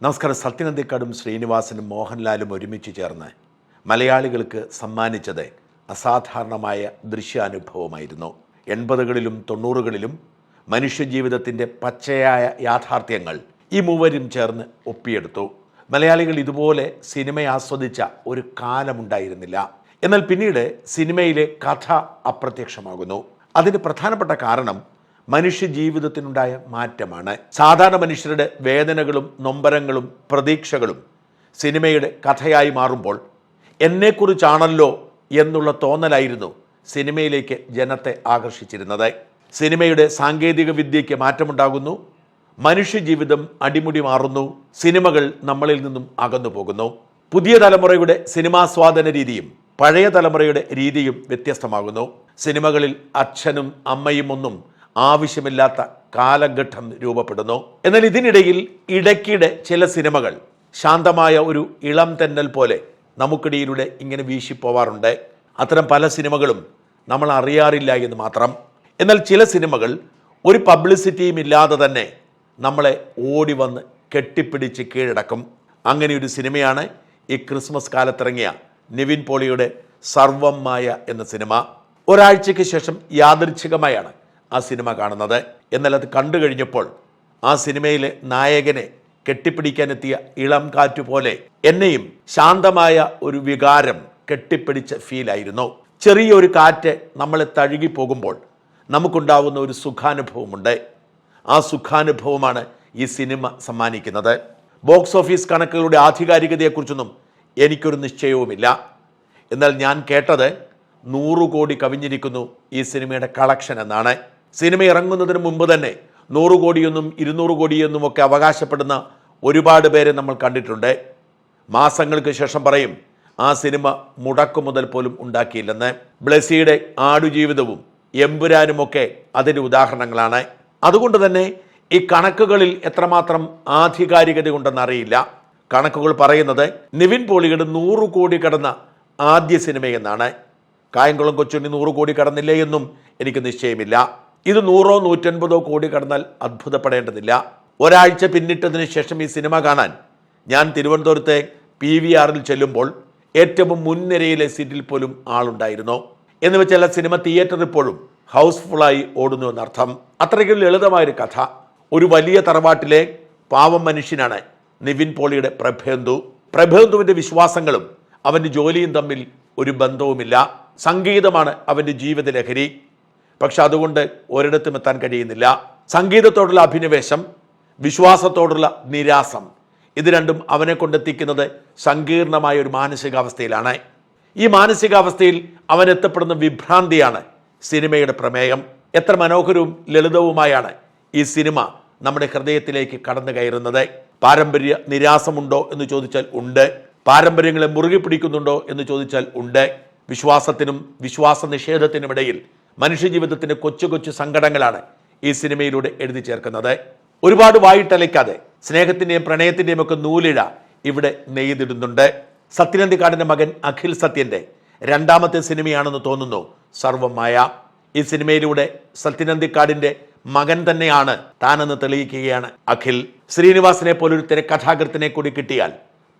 നമസ്കാരം. സത്യനന്ദിക്കാടും ശ്രീനിവാസനും മോഹൻലാലും ഒരുമിച്ച് ചേർന്ന് മലയാളികൾക്ക് സമ്മാനിച്ചത് അസാധാരണമായ ദൃശ്യാനുഭവമായിരുന്നു. 80കളിലും 90കളിലും മനുഷ്യജീവിതത്തിൻ്റെ പച്ചയായ യാഥാർത്ഥ്യങ്ങൾ ഈ മൂവരും ചേർന്ന് ഒപ്പിയെടുത്തു. മലയാളികൾ ഇതുപോലെ സിനിമ ആസ്വദിച്ച ഒരു കാലമുണ്ടായിരുന്നില്ല. എന്നാൽ പിന്നീട് സിനിമയിലെ കഥ അപ്രത്യക്ഷമാകുന്നു. അതിന് പ്രധാനപ്പെട്ട കാരണം മനുഷ്യജീവിതത്തിനുണ്ടായ മാറ്റമാണ്. സാധാരണ മനുഷ്യരുടെ വേദനകളും നൊമ്പരങ്ങളും പ്രതീക്ഷകളും സിനിമയുടെ കഥയായി മാറുമ്പോൾ എന്നെക്കുറിച്ചാണല്ലോ എന്നുള്ള തോന്നലായിരുന്നു സിനിമയിലേക്ക് ജനത്തെ ആകർഷിച്ചിരുന്നത്. സിനിമയുടെ സാങ്കേതിക വിദ്യയ്ക്ക് മാറ്റമുണ്ടാകുന്നു, മനുഷ്യജീവിതം അടിമുടി മാറുന്നു, സിനിമകൾ നമ്മളിൽ നിന്നും അകന്നു പോകുന്നു. പുതിയ തലമുറയുടെ സിനിമാസ്വാദന രീതിയും പഴയ തലമുറയുടെ രീതിയും വ്യത്യസ്തമാകുന്നു. സിനിമകളിൽ അച്ഛനും അമ്മയും ഒന്നും ആവശ്യമില്ലാത്ത കാലഘട്ടം രൂപപ്പെടുന്നു. എന്നാൽ ഇതിനിടയിൽ ഇടയ്ക്കിടെ ചില സിനിമകൾ ശാന്തമായ ഒരു ഇളം തെന്നൽ പോലെ നമുക്കിടയിലൂടെ ഇങ്ങനെ വീശിപ്പോവാറുണ്ട്. അത്തരം പല സിനിമകളും നമ്മൾ അറിയാറില്ല എന്ന് മാത്രം. എന്നാൽ ചില സിനിമകൾ ഒരു പബ്ലിസിറ്റിയും ഇല്ലാതെ തന്നെ നമ്മളെ ഓടി വന്ന് കെട്ടിപ്പിടിച്ച് കീഴടക്കും. അങ്ങനെ ഒരു സിനിമയാണ് ഈ ക്രിസ്മസ് കാലത്തിറങ്ങിയ നിവിൻ പോളിയുടെ സർവം മായ എന്ന സിനിമ. ഒരാഴ്ചയ്ക്ക് ശേഷം യാദൃച്ഛികമായാണ് ആ സിനിമ കാണുന്നത്. എന്നാൽ അത് കണ്ടു കഴിഞ്ഞപ്പോൾ ആ സിനിമയിലെ നായകനെ കെട്ടിപ്പിടിക്കാനെത്തിയ ഇളം കാറ്റ് പോലെ എന്നെയും ശാന്തമായ ഒരു വികാരം കെട്ടിപ്പിടിച്ച ഫീലായിരുന്നു. ചെറിയൊരു കാറ്റ് നമ്മളെ തഴുകി പോകുമ്പോൾ നമുക്കുണ്ടാവുന്ന ഒരു സുഖാനുഭവമുണ്ട്. ആ സുഖാനുഭവമാണ് ഈ സിനിമ സമ്മാനിക്കുന്നത്. ബോക്സ് ഓഫീസ് കണക്കുകളുടെ ആധികാരികതയെക്കുറിച്ചൊന്നും എനിക്കൊരു നിശ്ചയവുമില്ല. എന്നാൽ ഞാൻ കേട്ടത് 100 കോടി കവിഞ്ഞിരിക്കുന്നു ഈ സിനിമയുടെ കളക്ഷൻ എന്നാണ്. സിനിമ ഇറങ്ങുന്നതിന് മുമ്പ് തന്നെ 100 കോടിയെന്നും 200 കോടിയെന്നും ഒക്കെ അവകാശപ്പെടുന്ന ഒരുപാട് പേരെ നമ്മൾ കണ്ടിട്ടുണ്ട്. മാസങ്ങൾക്ക് ശേഷം പറയും ആ സിനിമ മുടക്കുമുതൽ പോലും ഉണ്ടാക്കിയില്ലെന്ന്. ബ്ലെസ്സിയുടെ ആടുജീവിതവും എമ്പുരാനുമൊക്കെ അതിൻ്റെ ഉദാഹരണങ്ങളാണ്. അതുകൊണ്ട് തന്നെ ഈ കണക്കുകളിൽ എത്രമാത്രം ആധികാരികത ഉണ്ടെന്ന് അറിയില്ല. കണക്കുകൾ പറയുന്നത് നിവിൻ പോളിയുടെ 100 കോടി കടന്ന ആദ്യ സിനിമയെന്നാണ്. കായംകുളം കൊച്ചുണ്ണി 100 കോടി കടന്നില്ലേ എന്നും എനിക്ക് നിശ്ചയമില്ല. ഇത് 100 150 കോടി കടന്നാൽ അത്ഭുതപ്പെടേണ്ടതില്ല. ഒരാഴ്ച പിന്നിട്ടതിന് ശേഷം ഈ സിനിമ കാണാൻ ഞാൻ തിരുവനന്തപുരത്തെ PVR ചെല്ലുമ്പോൾ ഏറ്റവും മുൻനിരയിലെ സീറ്റിൽ പോലും ആളുണ്ടായിരുന്നു. എന്ന് വെച്ചാൽ സിനിമ തിയേറ്റർ ഇപ്പോഴും ഹൗസ്ഫുള്ളായി ഓടുന്നു എന്നർത്ഥം. അത്രയ്ക്കും ലളിതമായൊരു കഥ. ഒരു വലിയ തറവാട്ടിലെ പാവം മനുഷ്യനാണ് നിവിൻ പോളിയുടെ പ്രഭേന്ദു. പ്രഭേന്ദുവിൻ്റെ വിശ്വാസങ്ങളും അവൻ്റെ ജോലിയും തമ്മിൽ ഒരു ബന്ധവുമില്ല. സംഗീതമാണ് അവൻ്റെ ജീവിത ലഹരി. പക്ഷെ അതുകൊണ്ട് ഒരിടത്തും എത്താൻ കഴിയുന്നില്ല. സംഗീതത്തോടുള്ള അഭിനിവേശം, വിശ്വാസത്തോടുള്ള നിരാസം, ഇത് രണ്ടും അവനെ കൊണ്ടെത്തിക്കുന്നത് സങ്കീർണമായ ഒരു മാനസികാവസ്ഥയിലാണ്. ഈ മാനസികാവസ്ഥയിൽ അവൻ എത്തപ്പെടുന്ന വിഭ്രാന്തിയാണ് സിനിമയുടെ പ്രമേയം. എത്ര മനോഹരവും ലളിതവുമായാണ് ഈ സിനിമ നമ്മുടെ ഹൃദയത്തിലേക്ക് കടന്നു കയറുന്നത്. പാരമ്പര്യ നിരാസമുണ്ടോ എന്ന് ചോദിച്ചാൽ ഉണ്ട്. പാരമ്പര്യങ്ങളെ മുറുകെ പിടിക്കുന്നുണ്ടോ എന്ന് ചോദിച്ചാൽ ഉണ്ട്. വിശ്വാസത്തിനും വിശ്വാസ നിഷേധത്തിനുമിടയിൽ മനുഷ്യജീവിതത്തിൻ്റെ കൊച്ചു കൊച്ചു സങ്കടങ്ങളാണ് ഈ സിനിമയിലൂടെ എഴുതി ചേർക്കുന്നത്. ഒരുപാട് വായിട്ടലയ്ക്കാതെ സ്നേഹത്തിൻ്റെയും പ്രണയത്തിൻ്റെയും ഒക്കെ നൂലിഴ ഇവിടെ നെയ്തിടുന്നുണ്ട്. സത്യനന്ദിക്കാടിൻ്റെ മകൻ അഖിൽ സത്യൻ്റെ രണ്ടാമത്തെ സിനിമയാണെന്ന് തോന്നുന്നു സർവം മായ. ഈ സിനിമയിലൂടെ സത്യനന്ദിക്കാടിൻ്റെ മകൻ തന്നെയാണ് താനെന്ന് തെളിയിക്കുകയാണ് അഖിൽ. ശ്രീനിവാസനെ പോലൊരു തിരക്കഥാകൃത്തിനെ കൂടി കിട്ടിയാൽ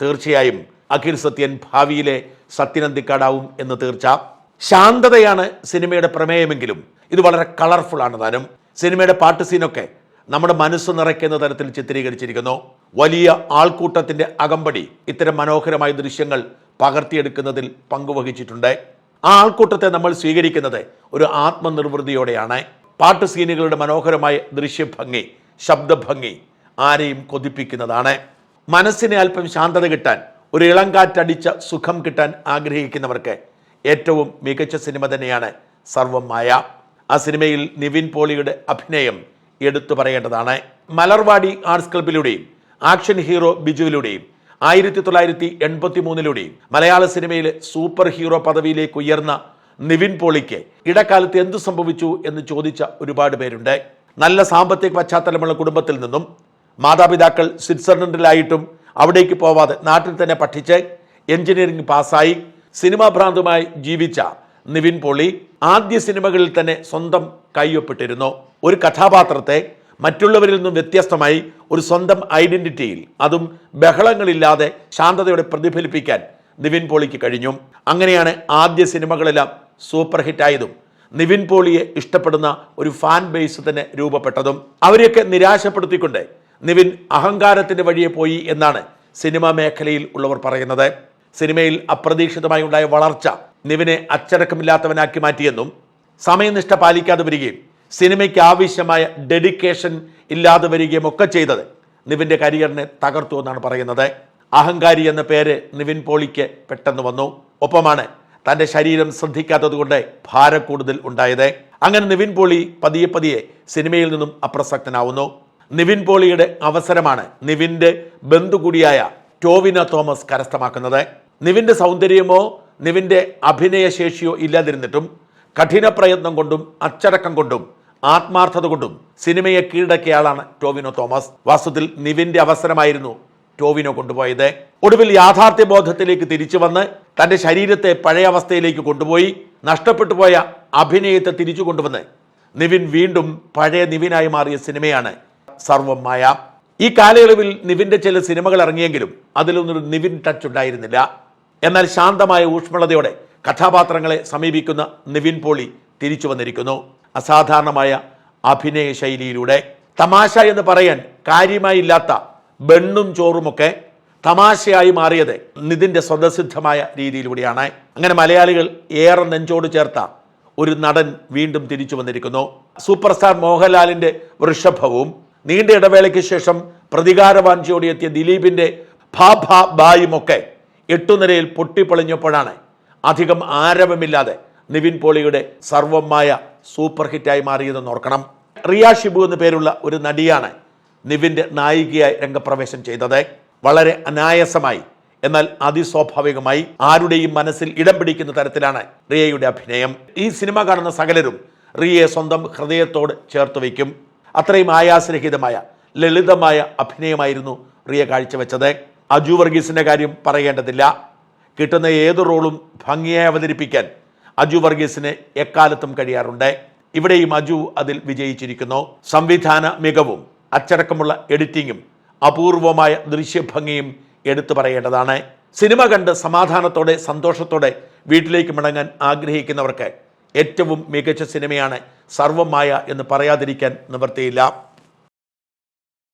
തീർച്ചയായും അഖിൽ സത്യൻ ഭാവിയിലെ സത്യനന്ദിക്കാടാവും എന്ന് തീർച്ച. ശാന്തതയാണ് സിനിമയുടെ പ്രമേയമെങ്കിലും ഇത് വളരെ കളർഫുൾ ആണ് താനും. സിനിമയുടെ പാട്ട് സീനൊക്കെ നമ്മുടെ മനസ്സ് നിറയ്ക്കുന്ന തരത്തിൽ ചിത്രീകരിച്ചിരിക്കുന്നു. വലിയ ആൾക്കൂട്ടത്തിൻ്റെ അകമ്പടി ഇത്തരം മനോഹരമായ ദൃശ്യങ്ങൾ പകർത്തിയെടുക്കുന്നതിൽ പങ്കുവഹിച്ചിട്ടുണ്ട്. ആ ആൾക്കൂട്ടത്തെ നമ്മൾ സ്വീകരിക്കുന്നത് ഒരു ആത്മനിർവൃതിയോടെയാണ്. പാട്ട് സീനുകളുടെ മനോഹരമായ ദൃശ്യഭംഗി, ശബ്ദഭംഗി ആരെയും കൊതിപ്പിക്കുന്നതാണ്. മനസ്സിനെ അല്പം ശാന്തത കിട്ടാൻ, ഒരു ഇളം കാറ്റടിച്ച സുഖം കിട്ടാൻ ആഗ്രഹിക്കുന്നവർക്ക് ഏറ്റവും മികച്ച സിനിമ തന്നെയാണ് സർവം മായ. ആ സിനിമയിൽ നിവിൻ പോളിയുടെ അഭിനയം എടുത്തു പറയേണ്ടതാണ്. മലർവാടി ആർട്സ് ക്ലബിലൂടെയും ആക്ഷൻ ഹീറോ ബിജുവിലൂടെയും 1983 മലയാള സിനിമയിലെ സൂപ്പർ ഹീറോ പദവിയിലേക്ക് ഉയർന്ന നിവിൻ പോളിക്ക് ഇടക്കാലത്ത് എന്തു സംഭവിച്ചു എന്ന് ചോദിച്ച ഒരുപാട് പേരുണ്ട്. നല്ല സാമ്പത്തിക പശ്ചാത്തലമുള്ള കുടുംബത്തിൽ നിന്നും മാതാപിതാക്കൾ സ്വിറ്റ്സർലൻഡിലായിട്ടും അവിടേക്ക് പോവാതെ നാട്ടിൽ തന്നെ പഠിച്ച് എഞ്ചിനീയറിംഗ് പാസ്സായി സിനിമാ ഭ്രാന്തുമായി ജീവിച്ച നിവിൻ പോളി ആദ്യ സിനിമകളിൽ തന്നെ സ്വന്തം കൈയൊപ്പിട്ടിരുന്നു. ഒരു കഥാപാത്രത്തെ മറ്റുള്ളവരിൽ നിന്നും വ്യത്യസ്തമായി ഒരു സ്വന്തം ഐഡന്റിറ്റിയിൽ, അതും ബഹളങ്ങളില്ലാതെ ശാന്തതയോടെ പ്രതിഫലിപ്പിക്കാൻ നിവിൻ പോളിക്ക് കഴിഞ്ഞു. അങ്ങനെയാണ് ആദ്യ സിനിമകളെല്ലാം സൂപ്പർ ഹിറ്റായതും നിവിൻ പോളിയെ ഇഷ്ടപ്പെടുന്ന ഒരു ഫാൻ ബേസ് തന്നെ രൂപപ്പെട്ടതും. അവരെയൊക്കെ നിരാശപ്പെടുത്തിക്കൊണ്ട് നിവിൻ അഹങ്കാരത്തിന്റെ വഴിയെ പോയി എന്നാണ് സിനിമാ മേഖലയിൽ ഉള്ളവർ പറയുന്നത്. സിനിമയിൽ അപ്രതീക്ഷിതമായി ഉണ്ടായ വളർച്ച നിവിനെ അച്ചടക്കമില്ലാത്തവനാക്കി മാറ്റിയെന്നും സമയനിഷ്ഠ പാലിക്കാതെ വരികയും സിനിമയ്ക്ക് ആവശ്യമായ ഡെഡിക്കേഷൻ ഇല്ലാതെ വരികയും ഒക്കെ ചെയ്തത് നിവിൻ്റെ കരിയറിനെ തകർത്തു എന്നാണ് പറയുന്നത്. അഹങ്കാരി എന്ന പേര് നിവിൻ പോളിക്ക് പെട്ടെന്ന് വന്നു. ഒപ്പമാണ് തൻ്റെ ശരീരം ശ്രദ്ധിക്കാത്തത് കൊണ്ട് ഭാരം കൂടുതൽ ഉണ്ടായത്. അങ്ങനെ നിവിൻ പോളി പതിയെ പതിയെ സിനിമയിൽ നിന്നും അപ്രസക്തനാവുന്നു. നിവിൻ പോളിയുടെ അവസരമാണ് നിവിൻ്റെ ബന്ധു കൂടിയായ ടോവിനോ തോമസ് കരസ്ഥമാക്കുന്നത്. നിവിൻ്റെ സൗന്ദര്യമോ നിവിൻ്റെ അഭിനയശേഷിയോ ഇല്ലാതിരുന്നിട്ടും കഠിന പ്രയത്നം കൊണ്ടും അച്ചടക്കം കൊണ്ടും ആത്മാർത്ഥത കൊണ്ടും സിനിമയെ കീഴടക്കിയ ടോവിനോ തോമസ്. വാസ്തവത്തിൽ നിവിൻ്റെ അവസരമായിരുന്നു ടോവിനോ കൊണ്ടുപോയത്. ഒടുവിൽ യാഥാർത്ഥ്യ ബോധത്തിലേക്ക് തിരിച്ചു വന്ന് തൻ്റെ ശരീരത്തെ പഴയ അവസ്ഥയിലേക്ക് കൊണ്ടുപോയി നഷ്ടപ്പെട്ടു പോയ അഭിനയത്തെ തിരിച്ചു കൊണ്ടുവന്ന് നിവിൻ വീണ്ടും പഴയ നിവിനായി മാറിയ സിനിമയാണ് സർവം മായ. ഈ കാലയളവിൽ നിവിൻ്റെ ചില സിനിമകൾ ഇറങ്ങിയെങ്കിലും അതിലൊന്നൊരു നിവിൻ ടച്ച് ഉണ്ടായിരുന്നില്ല. എന്നാൽ ശാന്തമായ ഊഷ്മളതയോടെ കഥാപാത്രങ്ങളെ സമീപിക്കുന്ന നിവിൻ പോളി തിരിച്ചു വന്നിരിക്കുന്നു. അസാധാരണമായ അഭിനയ ശൈലിയിലൂടെ തമാശ എന്ന് പറയാൻ കാര്യമായില്ലാത്ത ബെണ്ണും ചോറുമൊക്കെ തമാശയായി മാറിയത് നിതിൻ്റെ സ്വതസിദ്ധമായ രീതിയിലൂടെയാണ്. അങ്ങനെ മലയാളികൾ ഏറെ നെഞ്ചോട് ചേർത്ത ഒരു നടൻ വീണ്ടും തിരിച്ചു വന്നിരിക്കുന്നു. സൂപ്പർ സ്റ്റാർ മോഹൻലാലിൻ്റെ വൃഷഭവും നീണ്ട ഇടവേളയ്ക്ക് ശേഷം പ്രതികാരവാഞ്ചിയോടെത്തിയ ദിലീപിൻ്റെ ഭാഭ ബായുമൊക്കെ എട്ടുനിരയിൽ പൊട്ടിപ്പൊളിഞ്ഞപ്പോഴാണ് അധികം ആരവമില്ലാതെ നിവിൻ പോളിയുടെ സർവമായ സൂപ്പർ ഹിറ്റായി മാറിയതെന്ന് ഓർക്കണം. റിയ ഷിബു എന്നു പേരുള്ള ഒരു നടിയാണ് നിവിൻ്റെ നായികയായി രംഗപ്രവേശം ചെയ്തത്. വളരെ അനായാസമായി എന്നാൽ അതിസ്വാഭാവികമായി ആരുടെയും മനസ്സിൽ ഇടം പിടിക്കുന്ന തരത്തിലാണ് റിയയുടെ അഭിനയം. ഈ സിനിമ കാണുന്ന സകലരും റിയയെ സ്വന്തം ഹൃദയത്തോട് ചേർത്ത് വയ്ക്കും. അത്രയും ആയാസരഹിതമായ ലളിതമായ അഭിനയമായിരുന്നു റിയ കാഴ്ചവെച്ചത്. അജു വർഗീസിന്റെ കാര്യം പറയേണ്ടതില്ല. കിട്ടുന്ന ഏത് റോളും ഭംഗിയായി അവതരിപ്പിക്കാൻ അജു വർഗീസിന് എക്കാലത്തും കഴിയാറുണ്ട്. ഇവിടെയും അജു അതിൽ വിജയിച്ചിരിക്കുന്നു. സംവിധാന മികവും അച്ചടക്കമുള്ള എഡിറ്റിങ്ങും അപൂർവമായ ദൃശ്യഭംഗിയും എടുത്തു പറയേണ്ടതാണ്. സിനിമ കണ്ട് സമാധാനത്തോടെ സന്തോഷത്തോടെ വീട്ടിലേക്ക് മടങ്ങാൻ ആഗ്രഹിക്കുന്നവർക്ക് ഏറ്റവും മികച്ച സിനിമയാണ് സർവമായ എന്ന് പറയാതിരിക്കാൻ നിവൃത്തിയില്ല.